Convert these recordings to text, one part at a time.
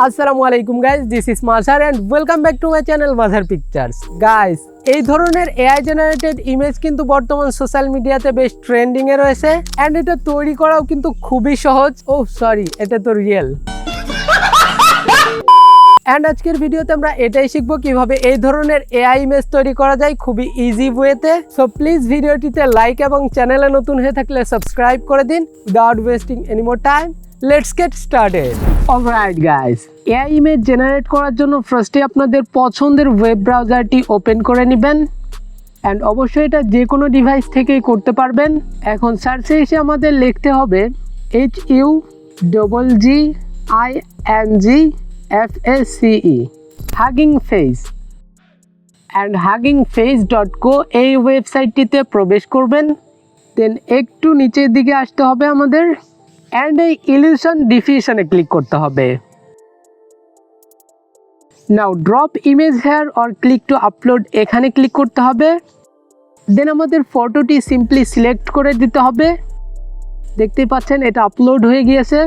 আসসালামু আলাইকুম guys, this is Mazhar and welcome back to my channel Mazhar pictures. Guys, এই ধরনের এআই জেনারেটেড ইমেজ কিন্তু বর্তমান সোশ্যাল মিডিয়াতে বেশ ট্রেন্ডিং এ রয়েছে এন্ড এটা তৈরি করাও কিন্তু খুবই সহজ। ও সরি, এটা তো রিয়েল। এন্ড আজকের ভিডিওতে আমরা এটাই শিখবো কিভাবে এই ধরনের এআই ইমেজ তৈরি করা যায় খুবই ইজি ওয়েতে। সো প্লিজ ভিডিওটিতে লাইক এবং চ্যানেলে নতুন হয়ে থাকলে সাবস্ক্রাইব করে দিন। Without wasting any more time, let's get started. Alright guys, AI image generate করার জন্য ফার্স্টে আপনাদের পছন্দের ওয়েব ব্রাউজারটি ওপেন করে নেবেন অ্যান্ড অবশ্যই এটা যে কোনো ডিভাইস থেকেই করতে পারবেন। এখন সার্চে এসে আমাদের লিখতে হবে HUGGINGFACE hugging face and huggingface.co এই ওয়েবসাইটটিতে প্রবেশ করবেন। দেন একটু নিচের দিকে আসতে হবে আমাদের অ্যান্ড এই ইলিউশন ডিফিউশনে ক্লিক করতে হবে। Now drop image here or click to upload এখানে ক্লিক করতে হবে। দেন আমাদের ফটোটি সিম্পলি সিলেক্ট করে দিতে হবে। দেখতেই পাচ্ছেন এটা আপলোড হয়ে গিয়েছে।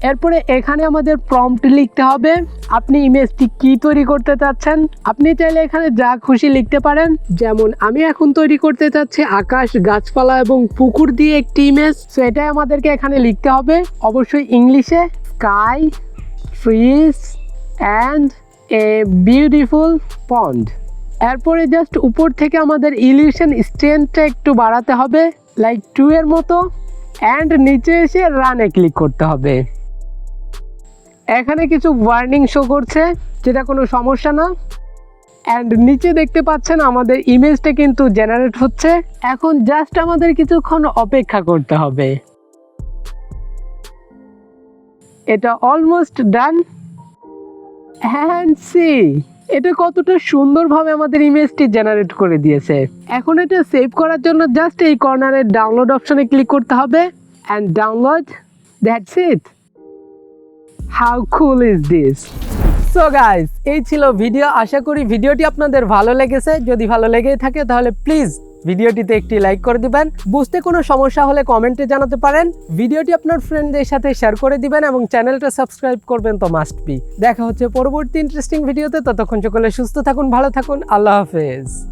এরপরে এখানে আমাদের প্রম্পট লিখতে হবে, আপনি ইমেজটি কি তৈরি করতে চাচ্ছেন। আপনি চাইলে এখানে যা খুশি লিখতে পারেন, যেমন আমি এখন তৈরি করতে চাচ্ছি আকাশ, গাছপালা এবং পুকুর দিয়ে একটি ইমেজ। সো এটাই আমাদেরকে এখানে লিখতে হবে, অবশ্যই ইংলিশে। Sky, trees and a beautiful pond. এরপরে জাস্ট উপর থেকে আমাদের ইলিউশন স্ট্রেংথটা একটু বাড়াতে হবে, লাইক 2 এর মতো। অ্যান্ড নিচে এসে রানে ক্লিক করতে হবে। এখানে কিছু ওয়ার্নিং শো করছে, যেটা কোনো সমস্যা না। অ্যান্ড নিচে দেখতে পাচ্ছেন আমাদের ইমেজটা কিন্তু জেনারেট হচ্ছে। এখন জাস্ট আমাদের কিছুক্ষণ অপেক্ষা করতে হবে। এটা অলমোস্ট ডান। অ্যান্ড সি এটা কতটা সুন্দরভাবে আমাদের ইমেজটি জেনারেট করে দিয়েছে। এখন এটা সেভ করার জন্য জাস্ট এই কর্নারের ডাউনলোড অপশনে ক্লিক করতে হবে and download. That's it. How cool is this? So guys, এই ছিল ভিডিও। আশা করি ভিডিওটি আপনাদের ভালো লেগেছে। যদি ভালো লেগেই থাকে তাহলে প্লিজ ভিডিওটিতে একটি লাইক করে দিবেন। বুঝতে কোনো সমস্যা হলে কমেন্টে জানাতে পারেন। ভিডিওটি আপনার ফ্রেন্ডদের সাথে শেয়ার করে দিবেন এবং চ্যানেলটা সাবস্ক্রাইব করবেন তো মাস্ট বি। দেখা হচ্ছে পরবর্তী ইন্টারেস্টিং ভিডিওতে। ততক্ষণ সকলে সুস্থ থাকুন, ভালো থাকুন। আল্লাহ হাফেজ।